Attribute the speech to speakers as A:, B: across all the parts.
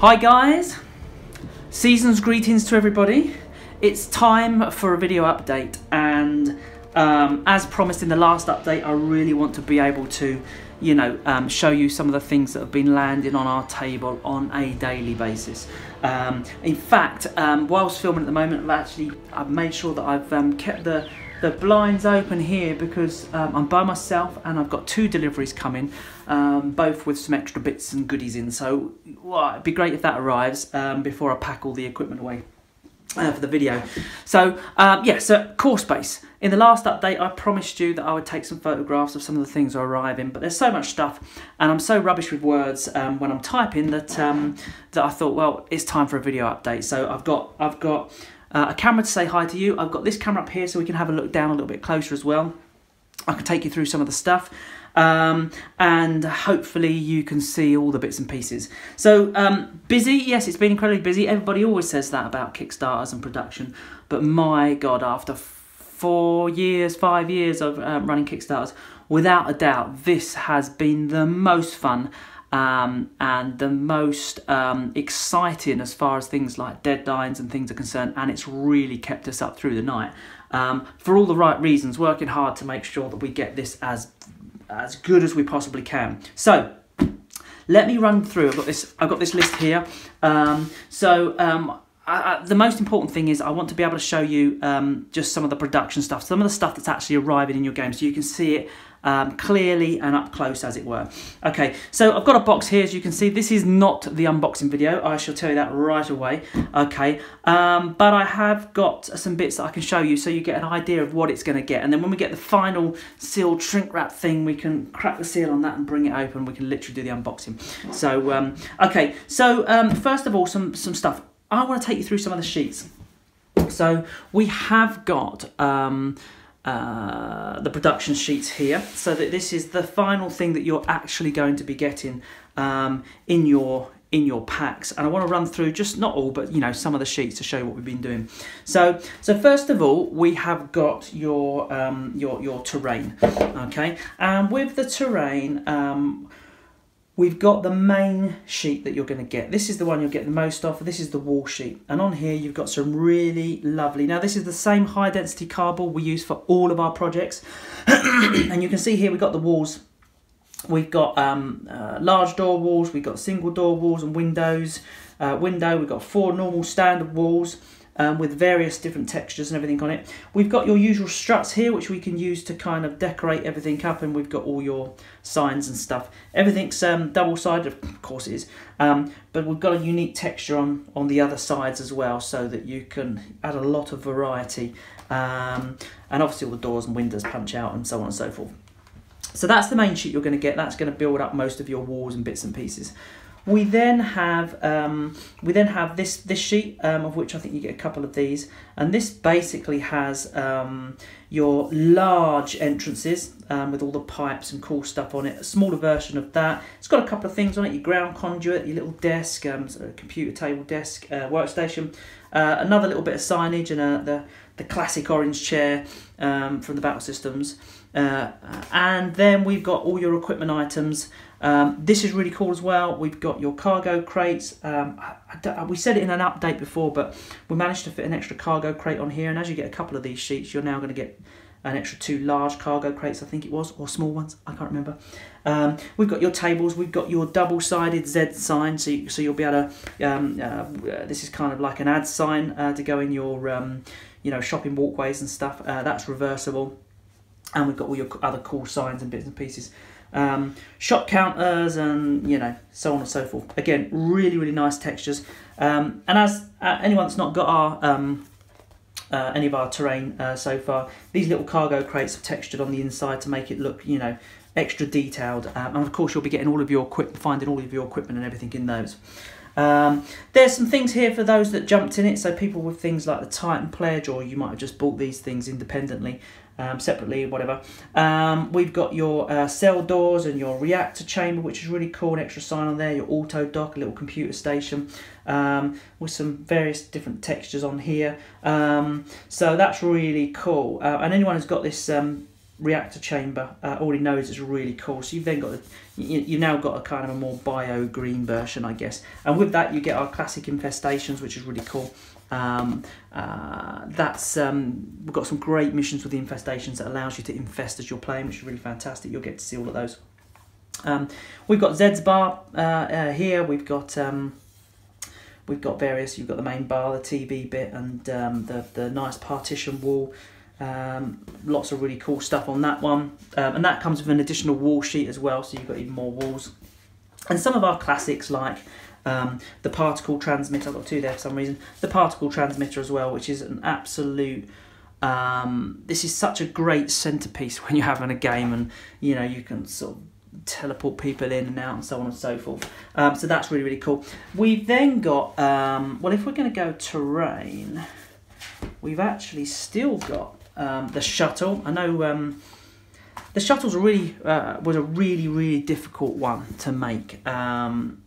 A: Hi guys, season's greetings to everybody. It's time for a video update, and as promised in the last update, I really want to be able to, show you some of the things that have been landing on our table on a daily basis. In fact, whilst filming at the moment, I've made sure that I've kept the blinds open here because I'm by myself and I've got 2 deliveries coming, both with some extra bits and goodies in. So it'd be great if that arrives before I pack all the equipment away for the video. So so core space. In the last update, I promised you that I would take some photographs of some of the things that are arriving, but there's so much stuff and I'm so rubbish with words when I'm typing that I thought, well, it's time for a video update. So I've got a camera to say hi to you. I've got this camera up here so we can have a look down a little bit closer as well. I can take you through some of the stuff and hopefully you can see all the bits and pieces. So busy, yes, it's been incredibly busy. Everybody always says that about Kickstarters and production, but my God, after 5 years of running Kickstarters, without a doubt, this has been the most fun and the most exciting as far as things like deadlines and things are concerned, and it's really kept us up through the night for all the right reasons, working hard to make sure that we get this as good as we possibly can. So let me run through. I've got this list here. The most important thing is I want to be able to show you just some of the production stuff, some of the stuff that's actually arriving in your game, so you can see it clearly and up close, as it were. Okay, so I've got a box here, as you can see. This is not the unboxing video, I shall tell you that right away. Okay, but I have got some bits that I can show you so you get an idea of what it's going to get, and then when we get the final sealed shrink wrap thing, we can crack the seal on that and bring it open. We can literally do the unboxing. So okay, so first of all, some stuff. I want to take you through some of the sheets. So we have got the production sheets here, so that this is the final thing that you're actually going to be getting in your packs. And I want to run through just not all, but some of the sheets to show you what we've been doing. So first of all, we have got your terrain. Okay, and with the terrain, we've got the main sheet that you're going to get. This is the one you'll get the most of. This is the wall sheet. And on here, you've got some really lovely... Now, this is the same high-density cardboard we use for all of our projects. And you can see here we've got the walls. We've got large door walls. We've got single door walls and windows. We've got 4 normal standard walls. With various different textures and everything on it. We've got your usual struts here, which we can use to kind of decorate everything up, and we've got all your signs and stuff. Everything's double-sided, of course it is, but we've got a unique texture on the other sides as well, so that you can add a lot of variety, and obviously all the doors and windows punch out and so on and so forth. So that's the main sheet you're going to get. That's going to build up most of your walls and bits and pieces. We then have this sheet, of which I think you get a couple of these, and this basically has your large entrances with all the pipes and cool stuff on it. A smaller version of that. It's got a couple of things on it: your ground conduit, your little desk, sort of computer table desk, workstation, another little bit of signage, and the classic orange chair from the Battle Systems. And then we've got all your equipment items. This is really cool as well. We've got your cargo crates. We said it in an update before, but we managed to fit an extra cargo crate on here, and as you get a couple of these sheets, you're now going to get an extra 2 large cargo crates, I think it was, or small ones, I can't remember. We've got your tables. We've got your double-sided Z sign, so you'll be able to, this is kind of like an ad sign to go in your shopping walkways and stuff. That's reversible. And we've got all your other cool signs and bits and pieces. Shop counters and, so on and so forth. Again, really, really nice textures. And as anyone that's not got our any of our terrain so far, these little cargo crates are textured on the inside to make it look, extra detailed. And of course, you'll be getting all of your finding all of your equipment and everything in those. There's some things here for those that jumped in it, so people with things like the Titan Pledge, or you might have just bought these things independently, separately, whatever. We've got your cell doors and your reactor chamber, which is really cool, an extra sign on there, your auto dock, a little computer station, with some various different textures on here. So that's really cool. And anyone who's got this reactor chamber already knows it's really cool. So you've then got you've now got a kind of a more bio green version, I guess. And with that, you get our classic infestations, which is really cool. We've got some great missions with the infestations that allows you to infest as you're playing, which is really fantastic. You'll get to see all of those. We've got Zed's bar here. We've got various. You've got the main bar, the TV bit, and the nice partition wall. Lots of really cool stuff on that one, and that comes with an additional wall sheet as well, so you've got even more walls. And some of our classics like the particle transmitter, I've got two there for some reason, the particle transmitter as well, which is an absolute, this is such a great centerpiece when you're having a game, and you know, you can sort of teleport people in and out and so on and so forth. So that's really, really cool. We've then got, well, if we're going to go terrain, we've actually still got the shuttle. I know the shuttle's was a really difficult one to make, and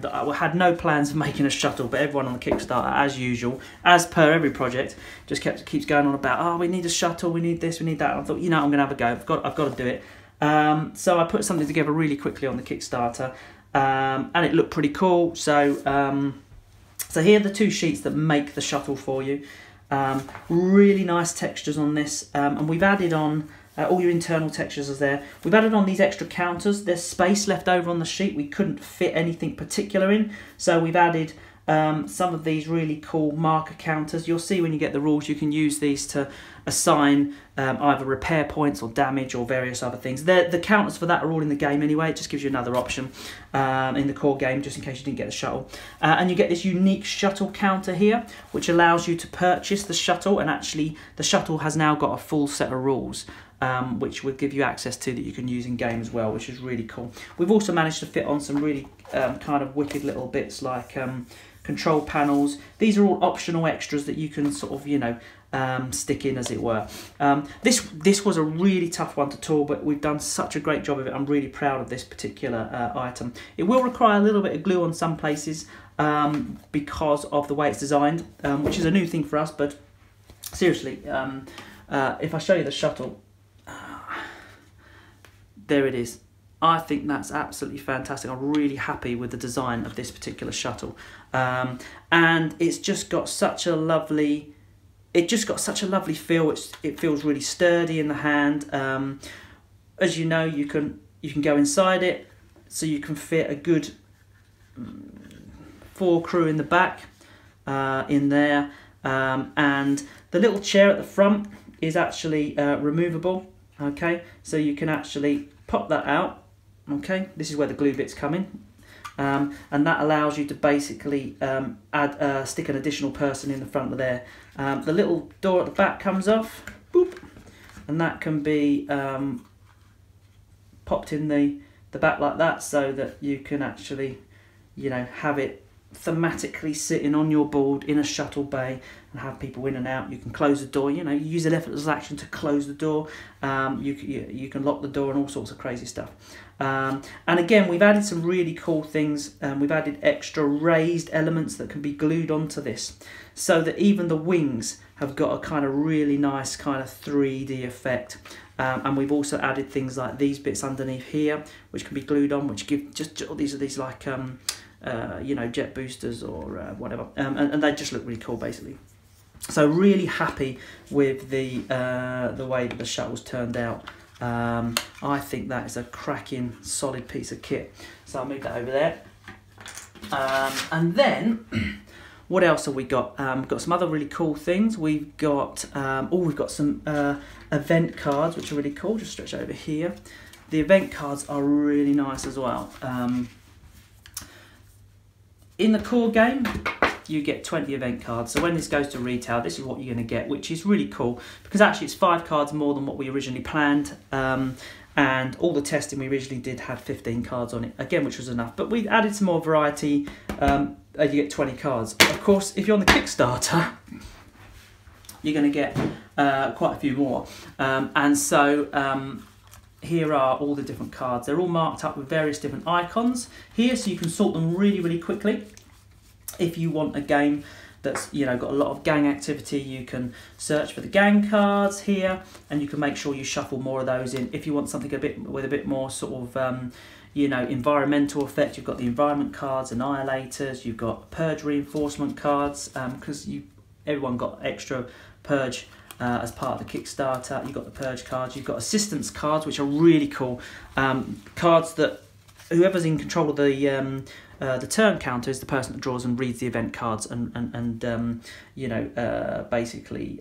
A: I had no plans of making a shuttle, but everyone on the Kickstarter, as usual, as per every project, just keeps going on about, oh, we need a shuttle, we need this, we need that. And I thought, you know, I'm going to have a go. I've got to do it. So I put something together really quickly on the Kickstarter, and it looked pretty cool. So so here are the two sheets that make the shuttle for you. Really nice textures on this, and we've added on all your internal textures is there. We've added on these extra counters. There's space left over on the sheet. We couldn't fit anything particular in, so we've added some of these really cool marker counters. You'll see when you get the rules, you can use these to assign either repair points or damage or various other things. The counters for that are all in the game anyway. It just gives you another option in the core game, just in case you didn't get the shuttle. And you get this unique shuttle counter here, which allows you to purchase the shuttle, and actually the shuttle has now got a full set of rules, which will give you access to, that you can use in game as well, which is really cool. We've also managed to fit on some really kind of wicked little bits like control panels. These are all optional extras that you can sort of, you know, stick in, as it were. This was a really tough one to tool, but we've done such a great job of it. I'm really proud of this particular item. It will require a little bit of glue on some places because of the way it's designed, which is a new thing for us, but seriously, if I show you the shuttle, there it is. I think that's absolutely fantastic. I'm really happy with the design of this particular shuttle, and it's just got such a lovely. It just got such a lovely feel. It feels really sturdy in the hand. As you know, you can go inside it, so you can fit a good 4 crew in the back in there, and the little chair at the front is actually removable. Okay, so you can actually pop that out. Okay, this is where the glue bits come in, and that allows you to basically stick an additional person in the front of there. The little door at the back comes off, boop, and that can be popped in the back like that, so that you can actually, you know, have it thematically sitting on your board in a shuttle bay and have people in and out. You can close the door, you know, you use an effortless action to close the door. You can lock the door and all sorts of crazy stuff. And again, we've added some really cool things. We've added extra raised elements that can be glued onto this, so that even the wings have got a kind of really nice kind of 3D effect. And we've also added things like these bits underneath here, which can be glued on, which give these like you know, jet boosters or whatever, and they just look really cool basically. So really happy with the way that the shuttle's turned out. I think that is a cracking solid piece of kit. So I'll move that over there. And then what else have we got? We've got some other really cool things. We've got we've got some event cards, which are really cool. Just stretch over here. The event cards are really nice as well. In the core game, you get 20 event cards. So when this goes to retail, this is what you're going to get, which is really cool, because actually it's 5 cards more than what we originally planned. And all the testing we originally did had 15 cards on it, again, which was enough. But we added some more variety. You get 20 cards. Of course, if you're on the Kickstarter, you're going to get quite a few more. And so here are all the different cards. They're all marked up with various different icons here, so you can sort them really, really quickly if you want a game that's, you know, got a lot of gang activity, you can search for the gang cards here, and you can make sure you shuffle more of those in. If you want something with a bit more sort of you know, environmental effect, you've got the environment cards, annihilators, you've got purge reinforcement cards, because everyone got extra purge as part of the Kickstarter. You've got the purge cards, you've got assistance cards, which are really cool, cards that whoever's in control of the turn counter is the person that draws and reads the event cards and you know, basically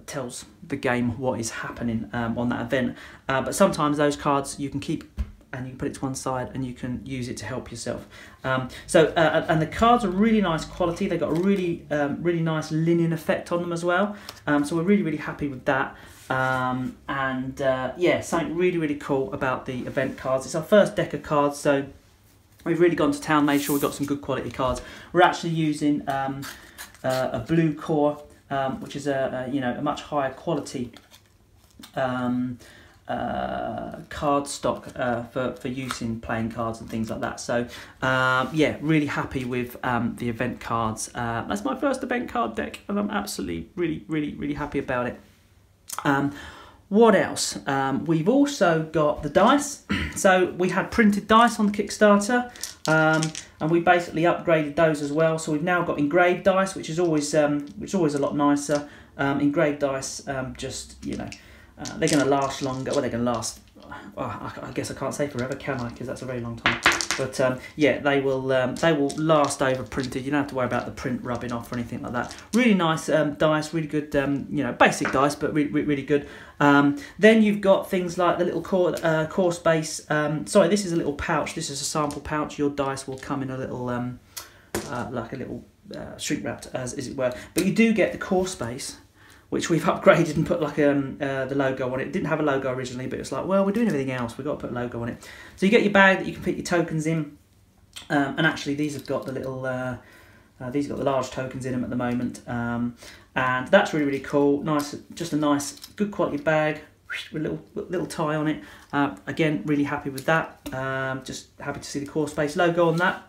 A: tells the game what is happening on that event. But sometimes those cards you can keep and you can put it to one side and you can use it to help yourself. And the cards are really nice quality. They've got a really really nice linen effect on them as well. So we're really happy with that. Yeah, something really cool about the event cards. It's our first deck of cards, so we've really gone to town, made sure we've got some good quality cards. We're actually using a blue core, which is you know, a much higher quality card stock for use in playing cards and things like that. So yeah, really happy with the event cards. That's my first event card deck, and I'm absolutely really happy about it. What else? We've also got the dice. So we had printed dice on the Kickstarter, and we basically upgraded those as well. So we've now got engraved dice, which is always a lot nicer. Engraved dice, just, you know, they're going to last longer. Well, they're going to last. Well, I guess I can't say forever, can I? Because that's a very long time. But yeah, they will last over printed. You don't have to worry about the print rubbing off or anything like that. Really nice dice, really good. You know, basic dice, but really good. Then you've got things like the little core space. Sorry, this is a little pouch. This is a sample pouch. Your dice will come in a little like a little shrink wrapped, as it were. But you do get the core space, which we've upgraded and put like the logo on it. It didn't have a logo originally, but it's like, well, we're doing everything else, we've got to put a logo on it. So you get your bag that you can put your tokens in, and actually these have got the little, these have got the large tokens in them at the moment, and that's really cool. Nice, just a nice, good quality bag with a little tie on it. Again, really happy with that. Just happy to see the core space logo on that.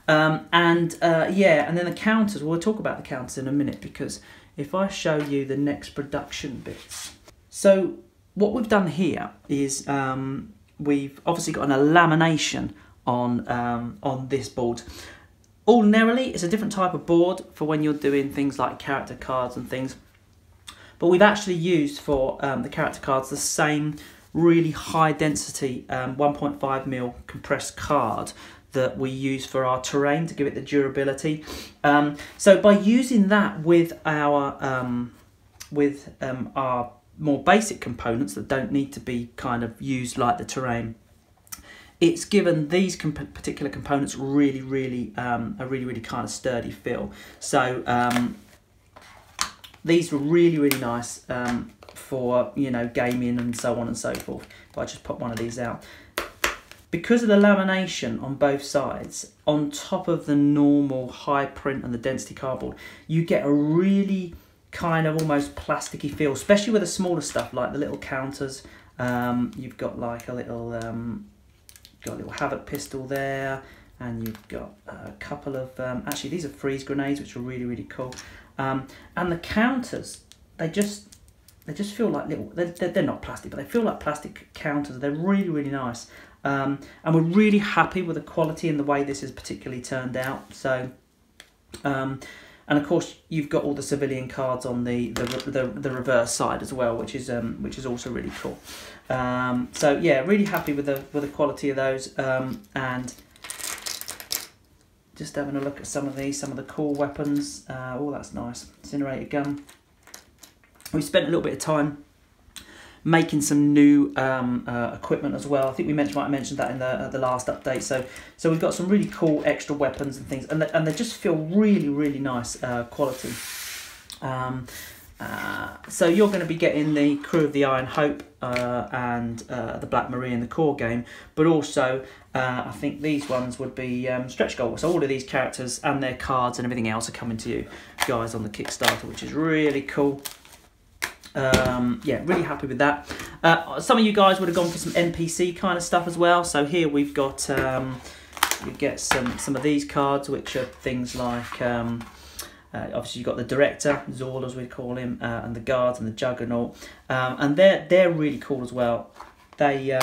A: Yeah, and then the counters. We'll talk about the counters in a minute, because if I show you the next production bits. So what we've done here is we've obviously got a lamination on this board. Ordinarily, it's a different type of board for when you're doing things like character cards and things. But we've actually used for the character cards the same really high density 1.5mm compressed card that we use for our terrain to give it the durability. So by using that with our more basic components that don't need to be kind of used like the terrain, it's given these particular components a really kind of sturdy feel. So these were really nice for, you know, gaming and so on and so forth. If I just pop one of these out. Because of the lamination on both sides, on top of the normal high print and the density cardboard, you get a really kind of almost plasticky feel, especially with the smaller stuff like the little counters. You've got like a little, Havoc pistol there, and you've got a couple of, actually these are freeze grenades, which are really cool. And the counters, they just feel like little, they're not plastic, but they feel like plastic counters. They're really nice. And we're really happy with the quality and the way this has particularly turned out. So, and of course you've got all the civilian cards on the reverse side as well, which is also really cool. So yeah, really happy with the quality of those. And just having a look at some of the cool weapons. Oh, that's nice. Incinerator gun. We spent a little bit of time making some new equipment as well. I think we might have mentioned that in the last update. So we've got some really cool extra weapons and things, and they just feel really nice quality. So you're going to be getting the Crew of the Iron Hope and the Black Marie in the core game, but also I think these ones would be stretch goals. So all of these characters and their cards and everything else are coming to you guys on the Kickstarter, which is really cool. Yeah, really happy with that. Some of you guys would have gone for some NPC kind of stuff as well. So here we've got you get some of these cards, which are things like obviously you've got the director, Zor as we call him, and the guards and the juggernaut, and they're really cool as well. They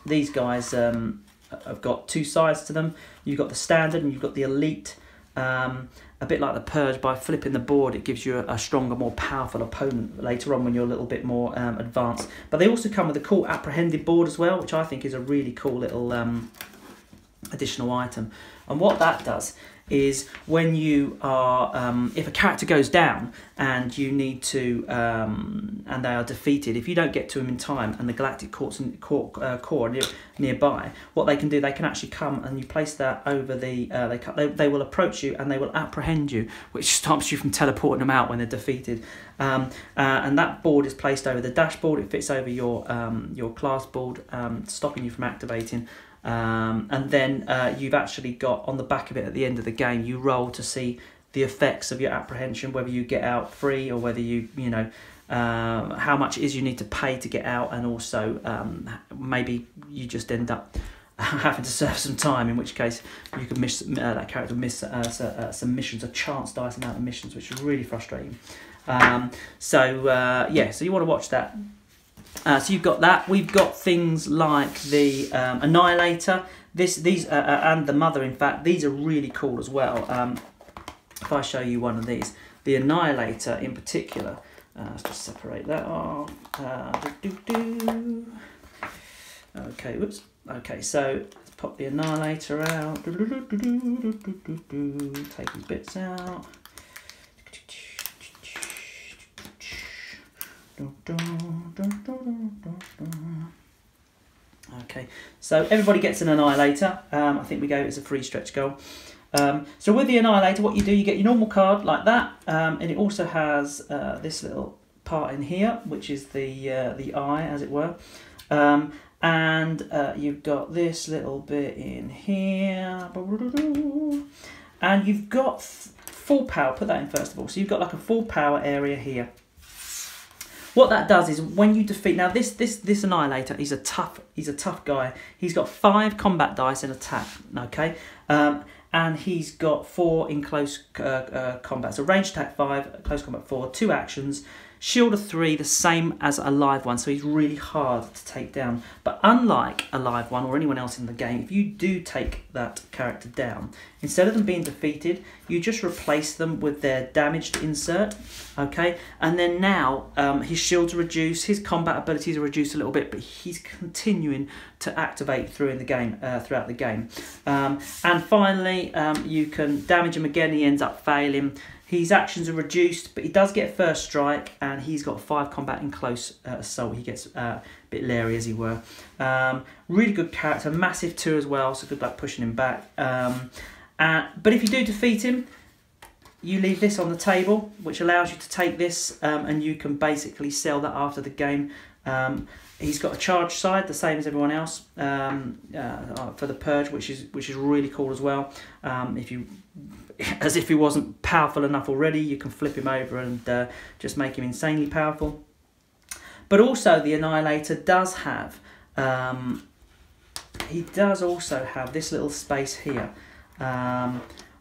A: these guys have got two sides to them. You've got the standard and you've got the elite. A bit like the Purge, by flipping the board it gives you a stronger, more powerful opponent later on when you're a little bit more advanced. But they also come with a cool apprehended board as well, which I think is a really cool little additional item. And what that does is when you are, if a character goes down and you need to, and they are defeated, if you don't get to them in time and the Galactic Core nearby, what they can do, they can actually come and you place that over the, they will approach you and they will apprehend you, which stops you from teleporting them out when they're defeated. And that board is placed over the dashboard, it fits over your class board, stopping you from activating. And then you've actually got on the back of it at the end of the game, you roll to see the effects of your apprehension, whether you get out free or whether you know how much it is you need to pay to get out, and also maybe you just end up having to serve some time, in which case you could miss that character will miss some missions, a chance dice amount of missions, which is really frustrating. Yeah, so you want to watch that. So you've got that. We've got things like the Annihilator. These and the Mother. In fact, these are really cool as well. If I show you one of these, the Annihilator in particular. Let's just separate that off. Okay, whoops. Okay, so let's pop the Annihilator out. Take these bits out. Okay, so everybody gets an Annihilator. I think we gave it as a free stretch goal. So with the Annihilator, what you do, you get your normal card like that, and it also has this little part in here, which is the eye, as it were. And you've got this little bit in here, and you've got full power. Put that in first of all. So you've got like a full power area here. What that does is when you defeat, now this Annihilator, he's a tough guy. He's got 5 combat dice in attack, okay, and he's got 4 in close combat. So range attack 5, close combat 4, 2 actions. Shield of 3, the same as a live one, so he's really hard to take down. But unlike a live one or anyone else in the game, if you do take that character down, instead of them being defeated, you just replace them with their damaged insert, okay? And then now his shields are reduced, his combat abilities are reduced a little bit, but he's continuing to activate throughout the game. And finally, you can damage him again, he ends up failing. His actions are reduced, but he does get first strike, and he's got 5 combat in close assault. He gets a bit leery, as he were. Really good character, massive 2 as well, so good luck pushing him back. But if you do defeat him, you leave this on the table, which allows you to take this, and you can basically sell that after the game. He's got a charge side, the same as everyone else, for the Purge, which is really cool as well. As if he wasn't powerful enough already, you can flip him over and just make him insanely powerful. But also the Annihilator does have, he does also have this little space here,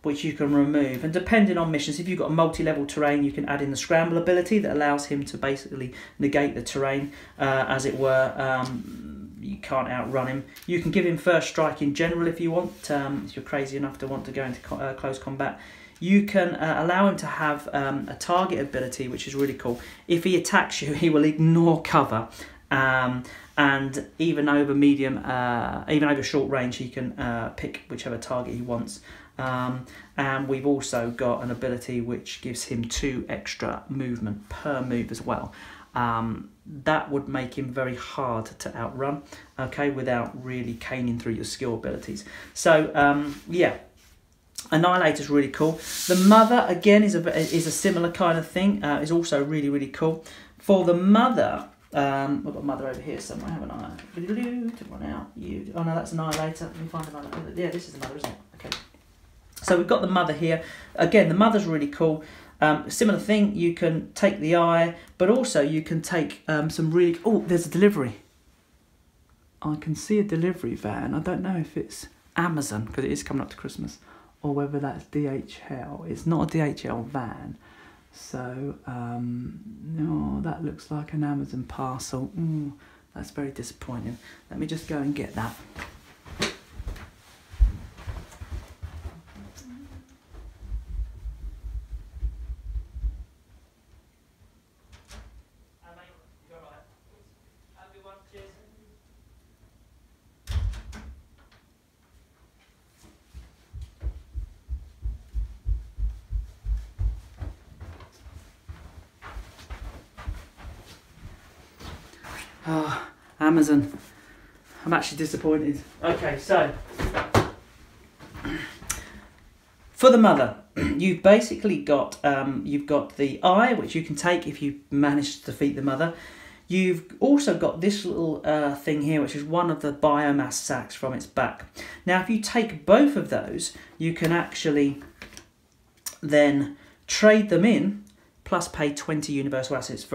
A: which you can remove. And depending on missions, if you've got a multi-level terrain, you can add in the scramble ability that allows him to basically negate the terrain, as it were. You can't outrun him. You can give him first strike in general if you want, if you're crazy enough to want to go into close combat. You can allow him to have a target ability, which is really cool. If he attacks you, he will ignore cover, and even over medium, even over short range, he can pick whichever target he wants. And we've also got an ability which gives him 2 extra movement per move as well. That would make him very hard to outrun, okay, without really caning through your skill abilities. So yeah, Annihilator's really cool. The Mother again is a similar kind of thing. Is also really cool. For the Mother, we've got Mother over here somewhere, haven't I? Took one out. Oh no, that's Annihilator. Let me find another. Yeah, this is the Mother, isn't it? Okay. So we've got the Mother here. Again, the Mother's really cool. Similar thing, you can take the eye, but also you can take some really... Oh, there's a delivery. I can see a delivery van. I don't know if it's... Amazon, because it is coming up to Christmas, or whether that's DHL. It's not a DHL van. So, no, that looks like an Amazon parcel. That's very disappointing. Let me just go and get that. Oh, Amazon. I'm actually disappointed. Okay, so for the mother, you've basically got you've got the eye, which you can take if you manage to defeat the mother. You've also got this little thing here, which is one of the biomass sacks from its back. Now, if you take both of those, you can actually then trade them in, plus pay 20 universal assets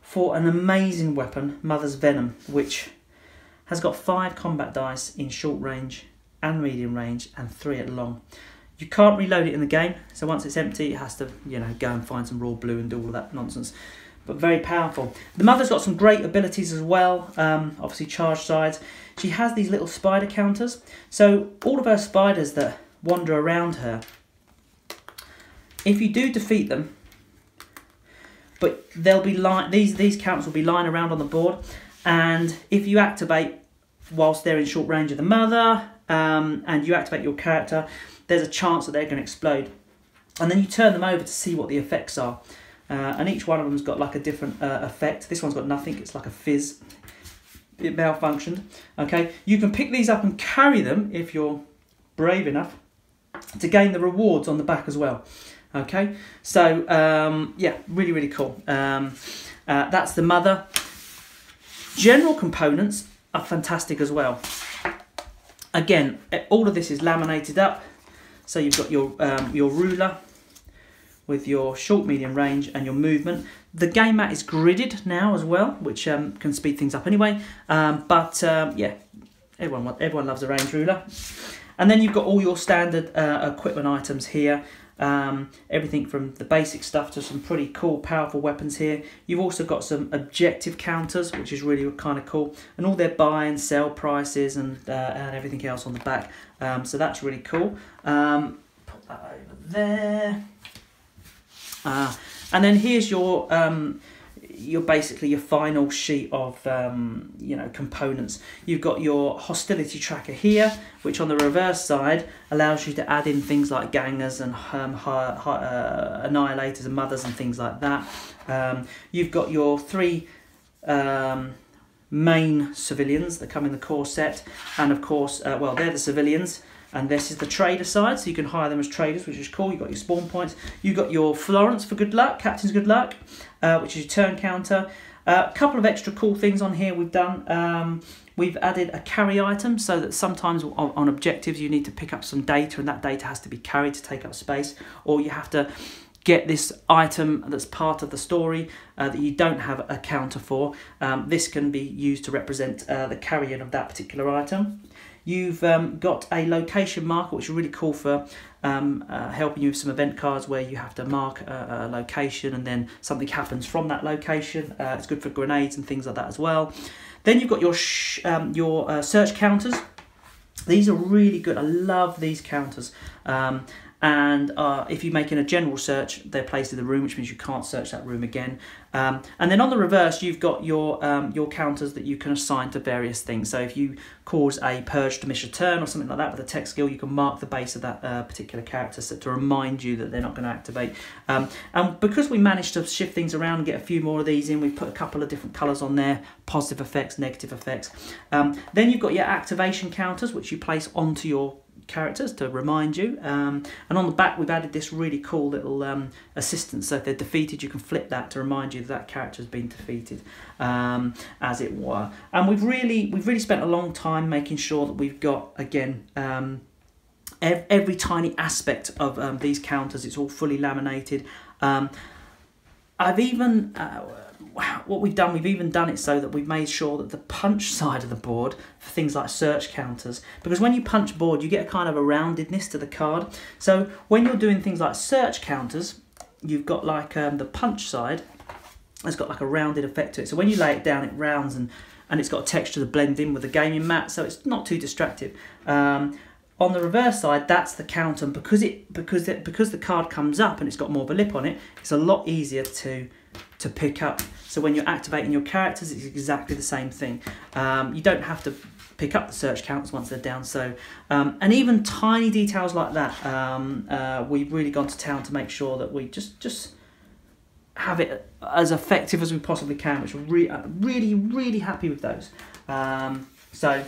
A: for an amazing weapon, Mother's Venom, which has got 5 combat dice in short range and medium range and 3 at long. You can't reload it in the game, so once it's empty, it has to, you know, go and find some raw blue and do all of that nonsense. But very powerful. The Mother's got some great abilities as well, obviously charge sides. She has these little spider counters, so all of her spiders that wander around her, if you do defeat them, but they'll be these counters will be lying around on the board, and if you activate whilst they're in short range of the mother, and you activate your character, there's a chance that they're going to explode. And then you turn them over to see what the effects are, and each one of them's got like a different effect. This one's got nothing; it's like a fizz. It malfunctioned. Okay, you can pick these up and carry them if you're brave enough to gain the rewards on the back as well. Okay, so yeah, really, really cool. That's the mother. General components are fantastic as well. Again, all of this is laminated up. So you've got your ruler with your short, medium range and your movement. The game mat is gridded now as well, which can speed things up anyway. Yeah, everyone loves a range ruler. And then you've got all your standard equipment items here. Everything from the basic stuff to some pretty cool, powerful weapons here. You've also got some objective counters, which is really kind of cool, and all their buy and sell prices and everything else on the back. So that's really cool. Put that over there. And then here's your basically your final sheet of you know, components. You've got your hostility tracker here, which on the reverse side allows you to add in things like gangers and annihilators and mothers and things like that. You've got your 3 main civilians that come in the core set, and of course, well, they're the civilians. And this is the trader side, so you can hire them as traders, which is cool. You've got your spawn points. You've got your Florence for good luck, Captain's good luck, which is your turn counter. A couple of extra cool things on here we've done. We've added a carry item, so that sometimes on objectives you need to pick up some data, and that data has to be carried to take up space, or you have to get this item that's part of the story that you don't have a counter for. This can be used to represent the carrying of that particular item. You've got a location marker, which is really cool for helping you with some event cards where you have to mark a location and then something happens from that location. It's good for grenades and things like that as well. Then you've got your search counters. These are really good. I love these counters. And if you're making a general search, they're placed in the room, which means you can't search that room again. And then on the reverse, you've got your counters that you can assign to various things. So if you cause a purge to miss a turn or something like that with a tech skill, you can mark the base of that particular character set to remind you that they're not going to activate. And because we managed to shift things around and get a few more of these in, we've put a couple of different colours on there, positive effects, negative effects. Then you've got your activation counters, which you place onto your characters to remind you, and on the back we've added this really cool little assistance, so if they're defeated you can flip that to remind you that that character has been defeated, as it were. And we've really spent a long time making sure that we've got, again, every tiny aspect of these counters. It's all fully laminated. I've even what we've done, we've even done it so that we've made sure that the punch side of the board for things like search counters, because when you punch board, you get a kind of a roundedness to the card. So when you're doing things like search counters, you've got like the punch side has got like a rounded effect to it. So when you lay it down, it rounds and it's got a texture to blend in with the gaming mat, so it's not too distractive. On the reverse side, that's the counter, and because the card comes up and it's got more of a lip on it, it's a lot easier to pick up. So when you're activating your characters, it's exactly the same thing. You don't have to pick up the search counters once they're down. So and even tiny details like that, we've really gone to town to make sure that we just have it as effective as we possibly can, which we're really happy with those. So,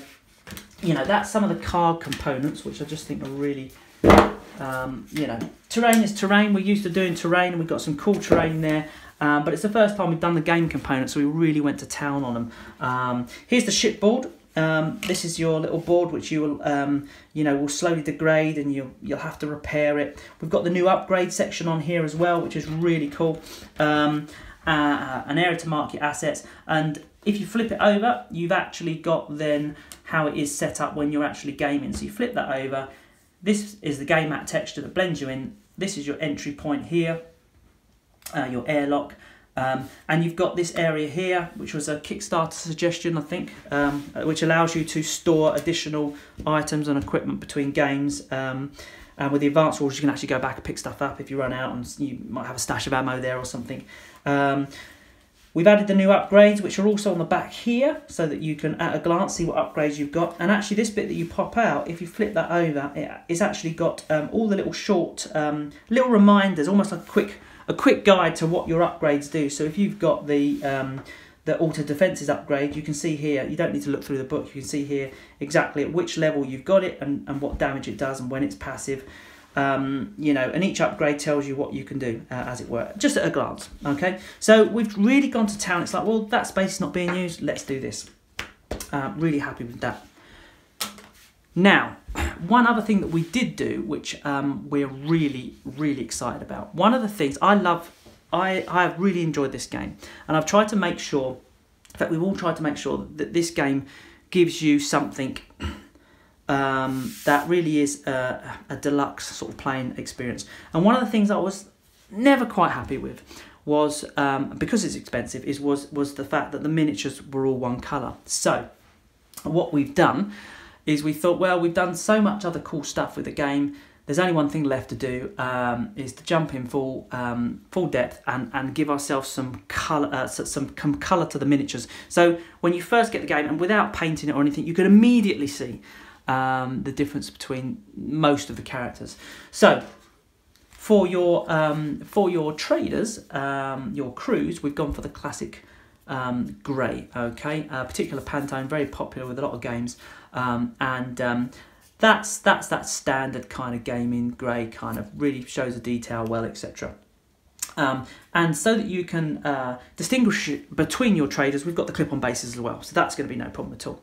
A: you know, that's some of the card components, which I just think are really, you know, terrain is terrain. We're used to doing terrain, and we've got some cool terrain there. But it's the first time we've done the game components, so we really went to town on them. Here's the shipboard. This is your little board, which you will, you know, will slowly degrade, and you'll have to repair it. We've got the new upgrade section on here as well, which is really cool. An area to mark your assets, and if you flip it over, you've actually got then how it is set up when you're actually gaming. So you flip that over. This is the game mat texture that blends you in. This is your entry point here, your airlock. And you've got this area here, which was a Kickstarter suggestion, I think, which allows you to store additional items and equipment between games. And with the advanced rules, you can actually go back and pick stuff up if you run out, and you might have a stash of ammo there or something. We've added the new upgrades, which are also on the back here, so that you can, at a glance, see what upgrades you've got. And actually, this bit that you pop out, if you flip that over, it's actually got all the little short, little reminders, almost like a quick guide to what your upgrades do. So if you've got the auto defenses upgrade, you can see here, you don't need to look through the book, you can see here exactly at which level you've got it and what damage it does and when it's passive. You know, and each upgrade tells you what you can do, as it were, just at a glance. Okay, so we've really gone to town. It's like, well, that space is not being used, let's do this. Really happy with that. Now, one other thing that we did do, which we're really excited about. One of the things I love, I have really enjoyed this game, and I've tried to make sure, in fact, we've all tried to make sure that this game gives you something that really is a deluxe sort of playing experience. And one of the things I was never quite happy with was, because it's expensive, was the fact that the miniatures were all one colour. So what we've done is we thought, well, we've done so much other cool stuff with the game, there's only one thing left to do, is to jump in full depth and give ourselves some colour, some colour to the miniatures. So when you first get the game, and without painting it or anything, you can immediately see the difference between most of the characters. So for your traders, your crews, we've gone for the classic grey. Okay, particular Pantone, very popular with a lot of games, that's that standard kind of gaming grey, kind of really shows the detail well, etc. And so that you can distinguish between your traders, we've got the clip-on bases as well, so that's going to be no problem at all.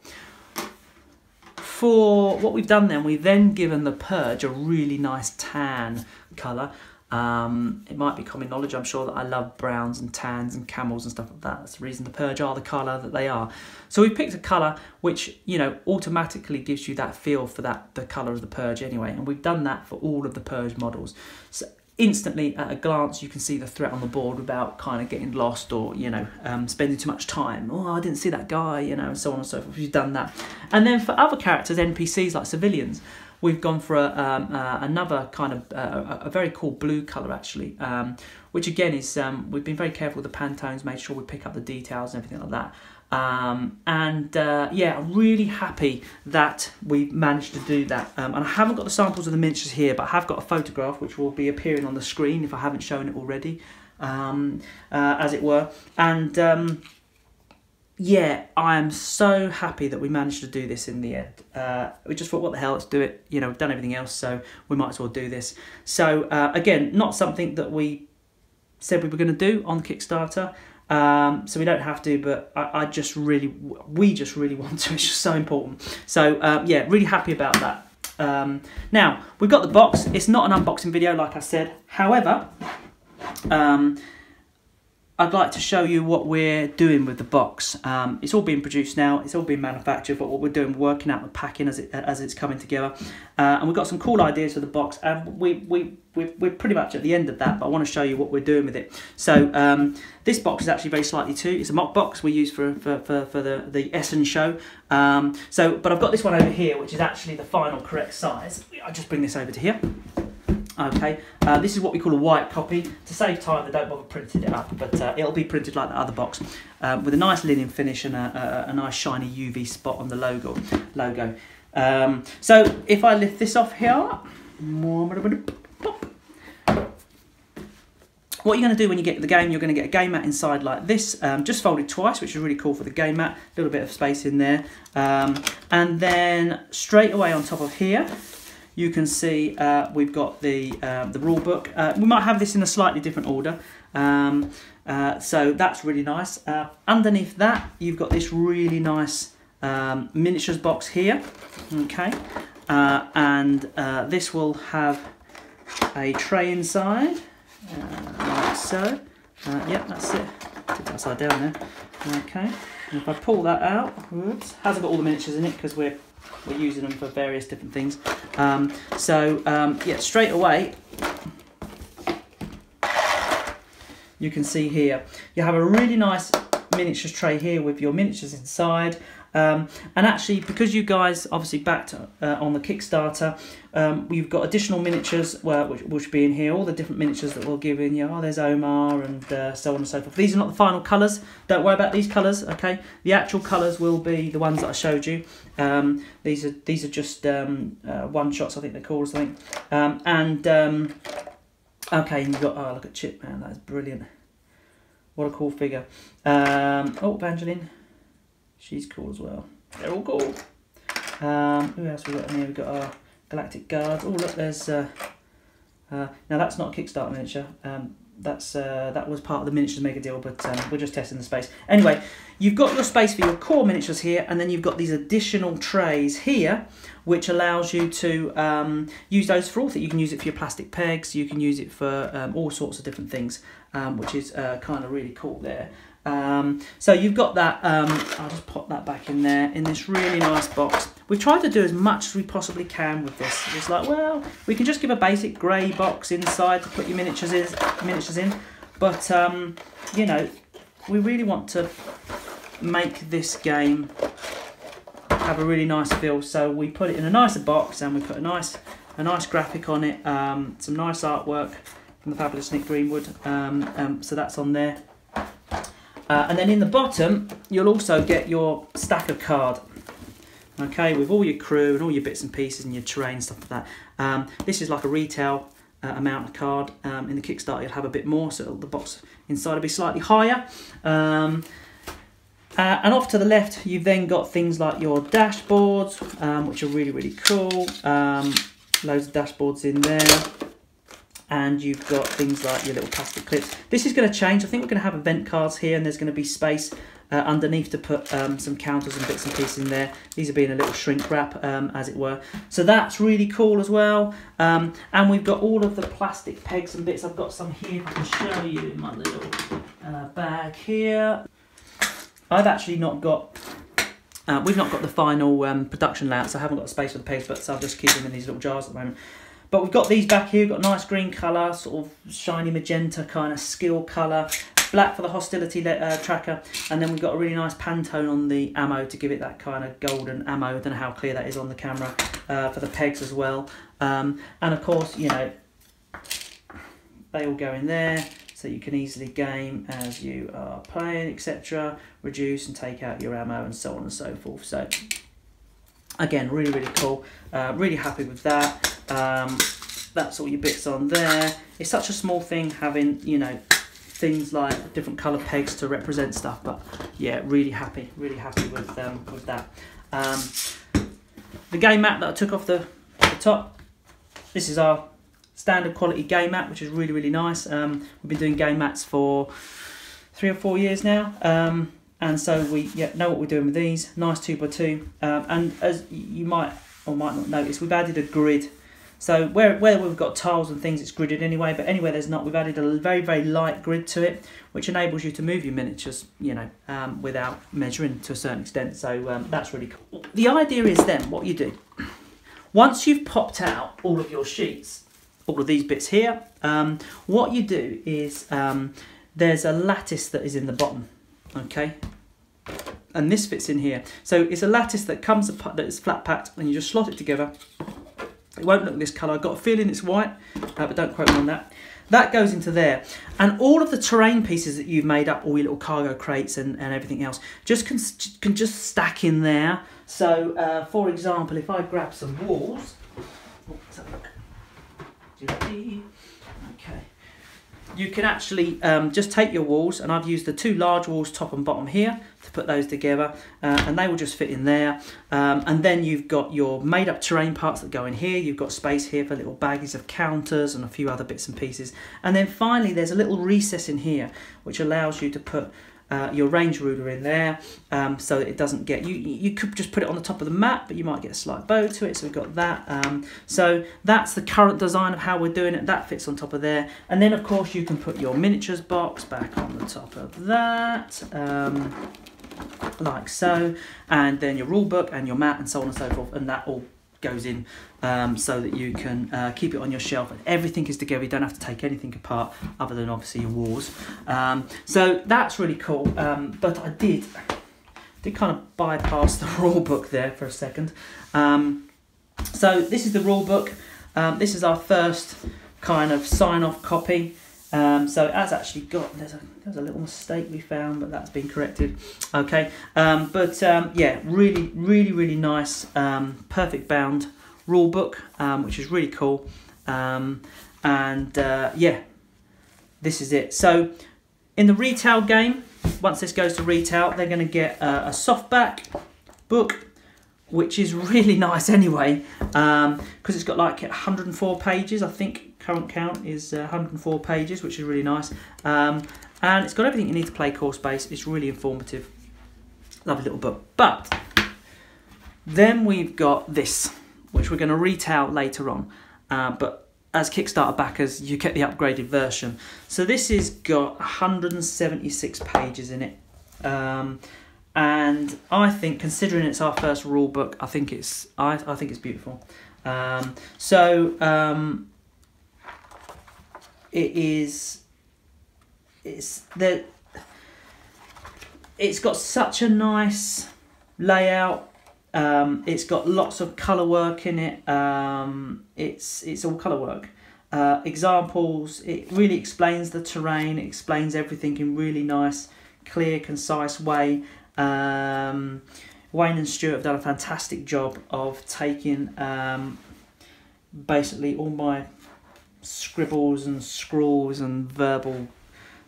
A: For what we've done then, we've then given the Purge a really nice tan colour. It might be common knowledge, I'm sure, that I love browns and tans and camels and stuff like that. That's the reason the Purge are the colour that they are. So we picked a colour which, you know, automatically gives you that feel for the colour of the Purge anyway. And we've done that for all of the Purge models. So instantly, at a glance, you can see the threat on the board without kind of getting lost or, you know, spending too much time. Oh, I didn't see that guy, you know, and so on and so forth. We've done that. And then for other characters, NPCs like civilians, we've gone for another kind of a very cool blue colour actually, which again is we've been very careful with the Pantones, made sure we pick up the details and everything like that. Yeah, I'm really happy that we've managed to do that. And I haven't got the samples of the miniatures here, but I have got a photograph which will be appearing on the screen if I haven't shown it already, as it were. And yeah, I am so happy that we managed to do this in the end. We just thought, what the hell, let's do it. You know, we've done everything else, so we might as well do this. So again, not something that we said we were going to do on Kickstarter, so we don't have to, but we just really want to. It's just so important. So yeah, really happy about that. Now, we've got the box. It's not an unboxing video, like I said. However, I'd like to show you what we're doing with the box. It's all being produced now, it's all being manufactured, but what we're doing, we're working out the packing as it's coming together. And we've got some cool ideas for the box, and we're pretty much at the end of that, but I want to show you what we're doing with it. So this box is actually very slightly too. It's a mock box we use for the Essen show. But I've got this one over here, which is actually the final correct size. I'll just bring this over to here. Okay, this is what we call a white copy. To save time, they don't bother printing it up, but it'll be printed like the other box, with a nice linen finish and a nice shiny UV spot on the logo. So if I lift this off here, what you're going to do when you get the game, you're going to get a game mat inside like this, just folded twice, which is really cool for the game mat. A little bit of space in there, and then straight away on top of here, you can see we've got the rule book. We might have this in a slightly different order, so that's really nice. Underneath that, you've got this really nice miniatures box here, okay, and this will have a tray inside, like so. Yep, that's it. Put it upside down there. Okay, and if I pull that out, whoops, hasn't got all the miniatures in it because we're using them for various different things. Yeah, straight away, you can see here, you have a really nice miniatures tray here with your miniatures inside. And actually, because you guys obviously backed on the Kickstarter, we've got additional miniatures which will be in here, all the different miniatures that we'll give in. Oh, there's Omar and so on and so forth. These are not the final colours. Don't worry about these colours, okay? The actual colours will be the ones that I showed you. These are just one shots, I think they're called or something. Okay, and you've got, oh, look at Chip, man, that is brilliant. What a cool figure. Oh, Evangeline. She's cool as well. They're all cool. Who else we got in here? We've got our Galactic Guards. Oh, look, there's... now, that's not a Kickstarter miniature. That was part of the miniatures mega deal, but we're just testing the space. Anyway, you've got your space for your core miniatures here, and then you've got these additional trays here, which allows you to use those for all things. You can use it for your plastic pegs. You can use it for all sorts of different things, which is kind of really cool there. So you've got that, I'll just pop that back in there, in this really nice box. We've tried to do as much as we possibly can with this. It's like, well, we can just give a basic grey box inside to put your miniatures in, but, you know, we really want to make this game have a really nice feel, so we put it in a nicer box and we put a nice graphic on it, some nice artwork from the fabulous Nick Greenwood, so that's on there. And then in the bottom, you'll also get your stack of card, okay, with all your crew and all your bits and pieces and your terrain, stuff like that. This is like a retail amount of card. In the Kickstarter, you'll have a bit more, so the box inside will be slightly higher. And off to the left, you've then got things like your dashboards, which are really, really cool. Loads of dashboards in there. And you've got things like your little plastic clips. This is going to change. I think we're going to have event cards here, and there's going to be space underneath to put some counters and bits and pieces in there. These are being a little shrink wrap, as it were. So that's really cool as well. And we've got all of the plastic pegs and bits. I've got some here I can show you in my little bag here. I've actually not got... we've not got the final production layout, so I haven't got space for the pegs, but so I'll just keep them in these little jars at the moment. But we've got these back here, we've got nice green colour, sort of shiny magenta kind of skill colour, black for the hostility tracker, and then we've got a really nice Pantone on the ammo to give it that kind of golden ammo. I don't know how clear that is on the camera, for the pegs as well. And of course, you know, they all go in there, so you can easily game as you are playing, etc. Reduce and take out your ammo and so on and so forth. So again, really, really cool. Really happy with that. That's all your bits on there. It's such a small thing having, you know, things like different colour pegs to represent stuff, but yeah, really happy with that. The game mat that I took off the top, this is our standard quality game mat, which is really, really nice. We've been doing game mats for 3 or 4 years now, and so we know what we're doing with these. Nice 2x2, and as you might or might not notice, we've added a grid So where we've got tiles and things, it's gridded anyway, but anywhere there's not, we've added a very, very light grid to it, which enables you to move your miniatures, you know, without measuring to a certain extent. So that's really cool. The idea is then what you do, once you've popped out all of your sheets, all of these bits here, what you do is there's a lattice that is in the bottom, okay? And this fits in here. So it's a lattice that comes apart, that is flat packed, and you just slot it together. It won't look this colour. I've got a feeling it's white, but don't quote me on that. That goes into there. And all of the terrain pieces that you've made up, all your little cargo crates and everything else, just can just stack in there. So, for example, if I grab some walls, let's have a look. Okay. You can actually just take your walls, and I've used the two large walls, top and bottom here, to put those together, and they will just fit in there. And then you've got your made up terrain parts that go in here. You've got space here for little baggies of counters and a few other bits and pieces. And then finally there's a little recess in here which allows you to put your range ruler in there, so that it doesn't get, you could just put it on the top of the map, but you might get a slight bow to it, so we've got that. So that's the current design of how we're doing it. That fits on top of there, and then of course you can put your miniatures box back on the top of that, like so, and then your rule book and your mat and so on and so forth, and that all goes in so that you can keep it on your shelf, and everything is together. You don't have to take anything apart other than obviously your walls. So that's really cool, but I did kind of bypass the rule book there for a second. So this is the rule book. This is our first kind of sign-off copy. So it has actually got, there's a little mistake we found, but that's been corrected. Okay, yeah, really nice, perfect bound rule book, which is really cool. Yeah, this is it. So in the retail game, once this goes to retail, they're going to get a softback book, which is really nice anyway, because it's got like 104 pages, I think. Current count is 104 pages, which is really nice. And it's got everything you need to play course based. It's really informative. Lovely little book. But then we've got this, which we're going to retail later on. But as Kickstarter backers, you get the upgraded version. So this has got 176 pages in it. And I think, considering it's our first rule book, I think it's beautiful. It's got such a nice layout. It's got lots of colour work in it. It's all colour work. Examples. It really explains the terrain. It explains everything in really nice, clear, concise way. Wayne and Stuart have done a fantastic job of taking basically all my scribbles and scrawls and verbal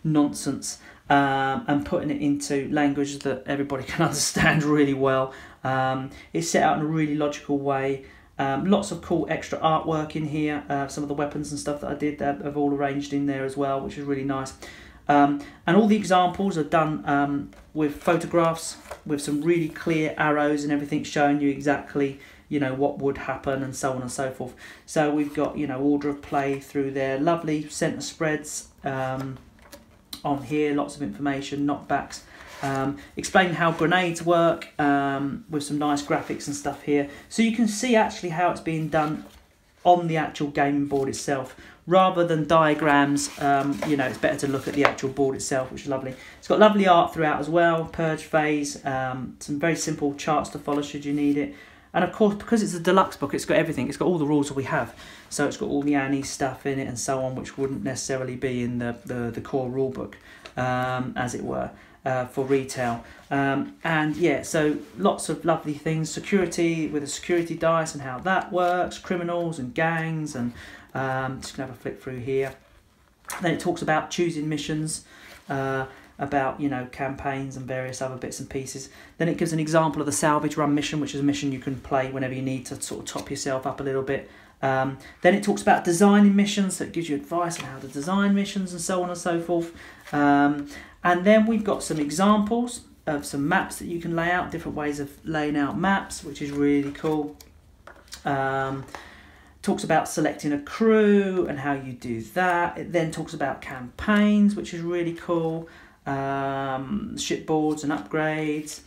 A: nonsense and putting it into language that everybody can understand really well. It's set out in a really logical way. Lots of cool extra artwork in here. Some of the weapons and stuff that I did have all arranged in there as well, which is really nice. And all the examples are done with photographs, with some really clear arrows and everything showing you exactly, you know, what would happen and so on and so forth. So we've got, you know, order of play through there, lovely centre spreads on here, lots of information, knockbacks, explain how grenades work with some nice graphics and stuff here. So you can see actually how it's being done on the actual gaming board itself. Rather than diagrams, you know, it's better to look at the actual board itself, which is lovely. It's got lovely art throughout as well, purge phase, some very simple charts to follow should you need it. And of course, because it's a deluxe book, it's got everything. It's got all the rules that we have. So it's got all the Annie stuff in it and so on, which wouldn't necessarily be in the core rule book, as it were, for retail. And yeah, so lots of lovely things. Security with a security dice and how that works, criminals and gangs, and just gonna have a flick through here. Then it talks about choosing missions, about, you know, campaigns and various other bits and pieces. Then it gives an example of the salvage run mission, which is a mission you can play whenever you need to sort of top yourself up a little bit. Then it talks about designing missions, so it gives you advice on how to design missions and so on and so forth. And then we've got some examples of some maps that you can lay out, different ways of laying out maps, which is really cool. talks about selecting a crew and how you do that. It then talks about campaigns, which is really cool, shipboards and upgrades,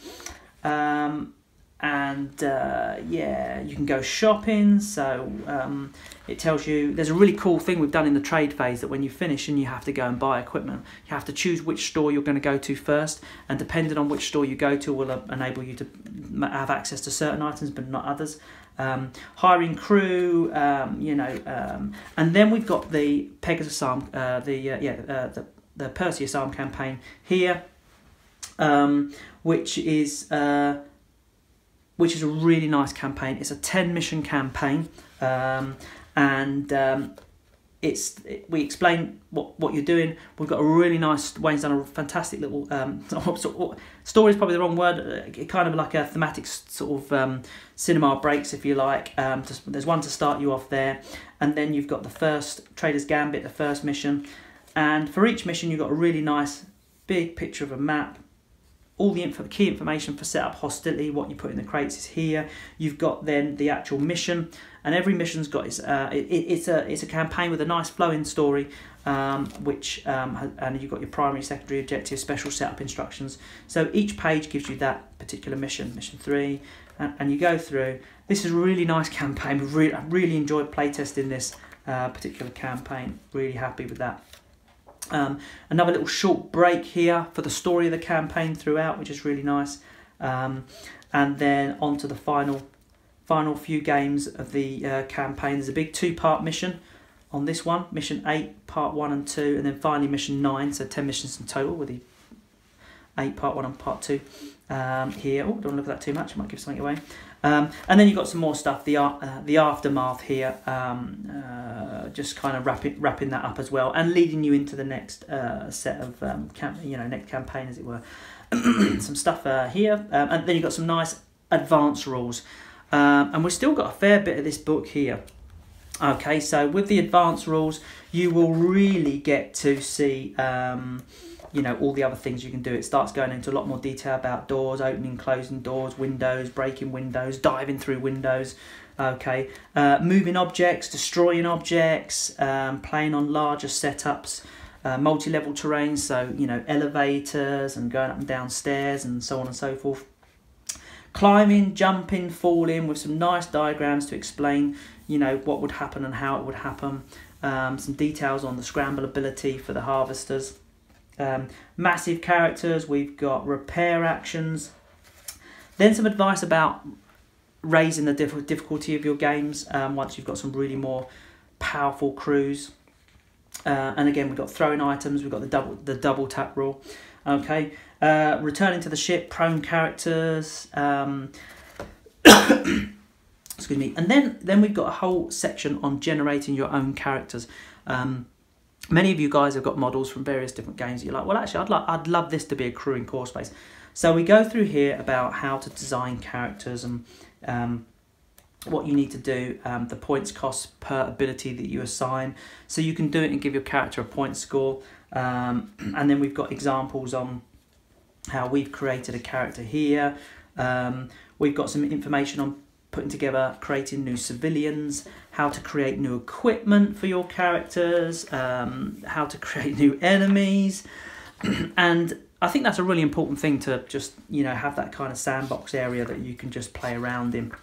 A: yeah, you can go shopping. So it tells you, there's a really cool thing we've done in the trade phase, that when you finish and you have to go and buy equipment, you have to choose which store you're going to go to first, and depending on which store you go to will enable you to have access to certain items but not others. Hiring crew, you know, and then we've got the Pegasus Arm, the Perseus Arm campaign here, which is a really nice campaign. It's a 10 mission campaign, we explain what you're doing. We've got a really nice, Wayne's done a fantastic little, story is probably the wrong word, kind of like a thematic sort of cinema breaks, if you like. There's one to start you off there, and then you've got the first Trader's Gambit, the first mission, and for each mission you've got a really nice big picture of a map. All the key information for set up hostility, what you put in the crates is here. You've got then the actual mission, and every mission's got its it's a campaign with a nice flowing story, and you've got your primary, secondary objectives, special setup instructions. So each page gives you that particular mission 3, and you go through. This is a really nice campaign. I really enjoyed playtesting this particular campaign. Really happy with that. Another little short break here for the story of the campaign throughout, which is really nice, and then on to the final few games of the campaign. There's a big 2-part mission on this one, mission 8 part 1 and 2, and then finally mission 9, so 10 missions in total with the 8 part 1 and part 2 here. Oh, don't look at that too much, I might give something away. And then you've got some more stuff, the aftermath here, just kind of wrapping that up as well, and leading you into the next set of next campaign, as it were. Some stuff here, and then you've got some nice advanced rules, and we've still got a fair bit of this book here. Okay, so with the advanced rules, you will really get to see all the other things you can do. It starts going into a lot more detail about doors, opening, closing doors, windows, breaking windows, diving through windows, okay, moving objects, destroying objects, playing on larger setups, multi-level terrain, so, elevators and going up and down stairs and so on and so forth. Climbing, jumping, falling, with some nice diagrams to explain, what would happen and how it would happen. Some details on the scramble ability for the harvesters. Massive characters, we've got repair actions, then some advice about raising the difficulty of your games once you've got some really more powerful crews, and again we've got throwing items, we've got the double tap rule, okay, returning to the ship, prone characters, excuse me, and then we've got a whole section on generating your own characters. Many of you guys have got models from various different games that you're like, well, actually, I'd love this to be a crew in core space. So we go through here about how to design characters and what you need to do, the points cost per ability that you assign, so you can do it and give your character a point score. And then we've got examples on how we've created a character here. We've got some information on putting together, creating new civilians, how to create new equipment for your characters, how to create new enemies, and I think that's a really important thing, to just have that kind of sandbox area that you can just play around in.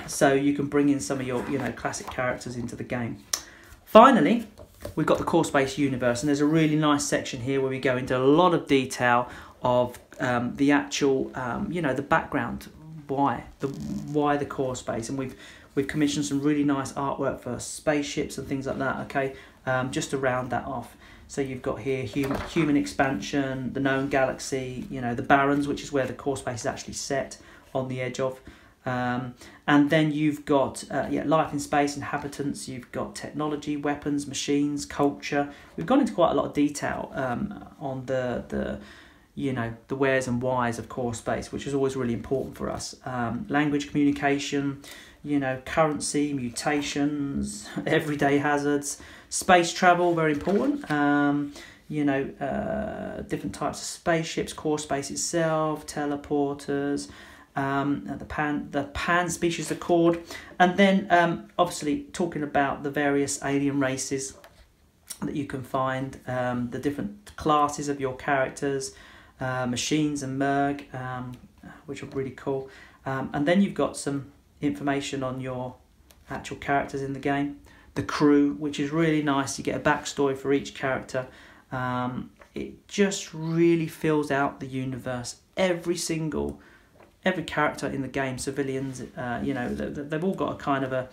A: So you can bring in some of your classic characters into the game. Finally, we've got the core space universe, and there's a really nice section here where we go into a lot of detail of the actual the background. Why the core space, and we've commissioned some really nice artwork for spaceships and things like that, okay, just to round that off. So you've got here human expansion, the known galaxy, the Barrens, which is where the core space is actually set on the edge of, and then you've got life in space, inhabitants, you've got technology, weapons, machines, culture. We've gone into quite a lot of detail on the wheres and whys of core space, which is always really important for us. Language, communication, currency, mutations, everyday hazards, space travel, very important. Different types of spaceships, core space itself, teleporters, the Pan species accord, and then obviously talking about the various alien races that you can find, the different classes of your characters, machines and merg, which are really cool, and then you've got some information on your actual characters in the game, the crew, which is really nice. You get a backstory for each character. It just really fills out the universe. Every character in the game, civilians, you know, they've all got a kind of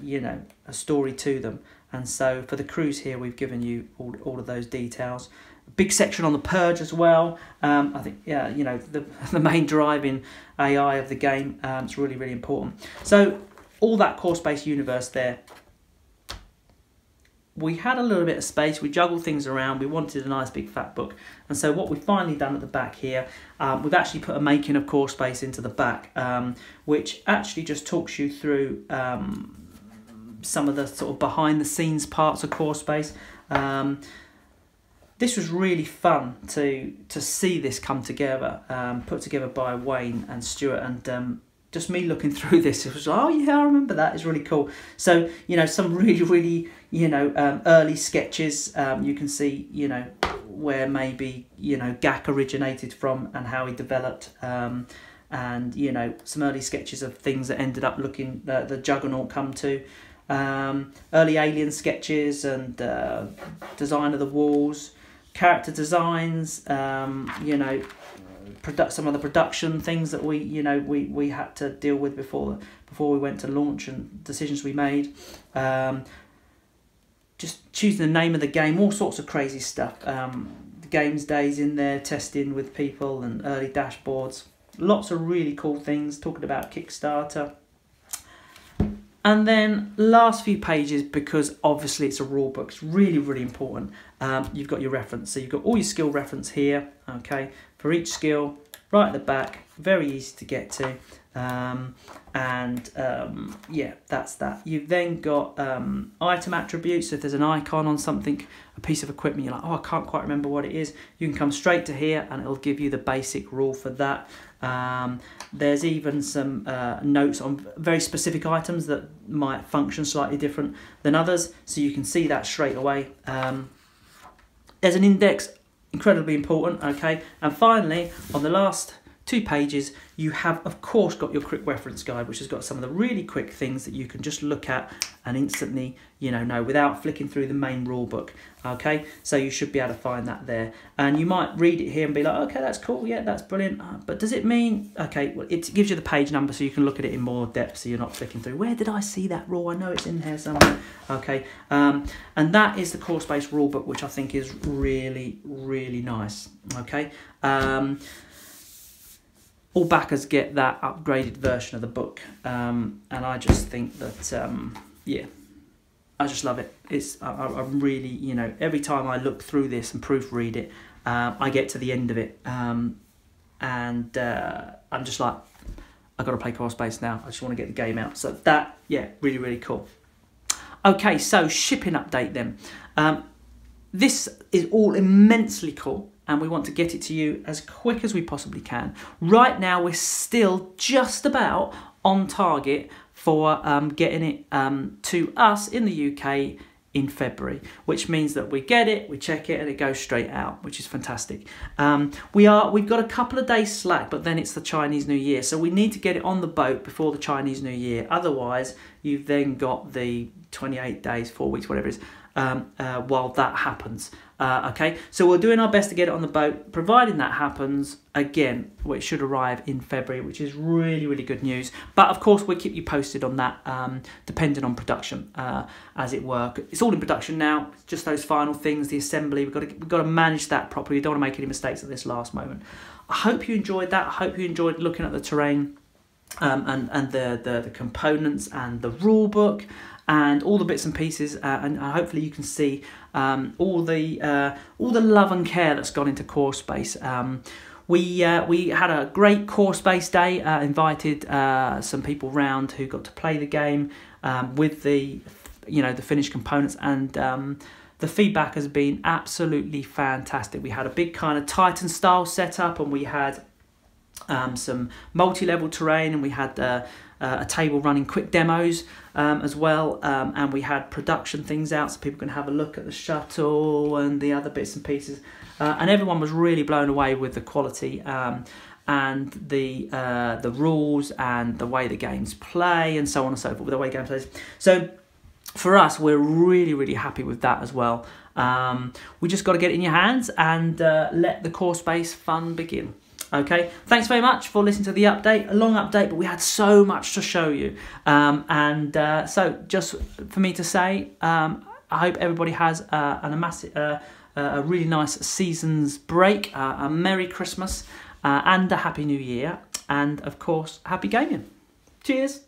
A: you know, a story to them. And so for the crews here, we've given you all of those details. A big section on the Purge as well. I think, yeah, you know, the main driving AI of the game. It's really, really important. So all that core space universe there. We had a little bit of space, we juggled things around, we wanted a nice big fat book. And so what we've finally done at the back here, we've actually put a making of core space into the back, which actually just talks you through some of the sort of behind the scenes parts of core space. This was really fun to see this come together, put together by Wayne and Stuart, and just me looking through this, it was like, oh yeah, I remember that. It's really cool. So, you know, some really, really, you know, early sketches. You can see, you know, where maybe, you know, GAC originated from and how he developed. And, you know, some early sketches of things that ended up looking, the Juggernaut come to. Early alien sketches and design of the walls, character designs, you know, some of the production things that we had to deal with before we went to launch, and decisions we made. Just choosing the name of the game, all sorts of crazy stuff. The games days in there, testing with people and early dashboards. Lots of really cool things, talking about Kickstarter. And then last few pages, because obviously it's a rule book, it's really, really important. You've got your reference. So you've got all your skill reference here, okay, for each skill, right at the back, very easy to get to. Yeah, that's that. You've then got item attributes. So if there's an icon on something, a piece of equipment, you're like, oh, I can't quite remember what it is. You can come straight to here and it'll give you the basic rule for that. There's even some notes on very specific items that might function slightly different than others, so you can see that straight away. There's an index, incredibly important, okay? And finally, on the last 2 pages, you have, of course, got your quick reference guide, which has got some of the really quick things that you can just look at and instantly, you know without flicking through the main rule book, okay? So you should be able to find that there. And you might read it here and be like, okay, that's cool, yeah, that's brilliant. But does it mean, okay, well, it gives you the page number so you can look at it in more depth, so you're not flicking through, where did I see that rule? I know it's in here somewhere, okay? And that is the core space rule book, which I think is really, really nice, okay? All backers get that upgraded version of the book, and I just think that, yeah, I just love it. I'm really, you know, every time I look through this and proofread it, I get to the end of it, and I'm just like, I've got to play Core Space now. I just want to get the game out. So that, yeah, really, really cool. Okay, so shipping update then. This is all immensely cool, and we want to get it to you as quick as we possibly can. Right now, we're still just about on target for getting it to us in the UK in February, which means that we get it, we check it, and it goes straight out, which is fantastic. We've got a couple of days slack, but then it's the Chinese New Year, so we need to get it on the boat before the Chinese New Year. Otherwise, you've then got the 28 days, 4 weeks, whatever it is, while that happens. Okay, so we're doing our best to get it on the boat. Providing that happens, again, it should arrive in February, which is really, really good news. But of course, we'll keep you posted on that, depending on production, as it were. It's all in production now. Just those final things, the assembly. We've got to manage that properly. We don't want to make any mistakes at this last moment. I hope you enjoyed that. I hope you enjoyed looking at the terrain, and the components and the rule book, and all the bits and pieces, and hopefully you can see all the love and care that's gone into Core Space. We had a great Core Space day. Invited some people round who got to play the game with the finished components, and the feedback has been absolutely fantastic. We had a big kind of Titan style setup, and we had some multi-level terrain, and we had a table running quick demos as well, and we had production things out so people can have a look at the shuttle and the other bits and pieces, and everyone was really blown away with the quality and the rules and the way the games play and so on and so forth, the way the game plays. So for us, we're really happy with that as well. We just got to get it in your hands and let the core space fun begin. Okay, thanks very much for listening to the update. A long update, but we had so much to show you. So just for me to say, I hope everybody has a really nice season's break, a Merry Christmas and a Happy New Year, and of course, happy gaming. Cheers.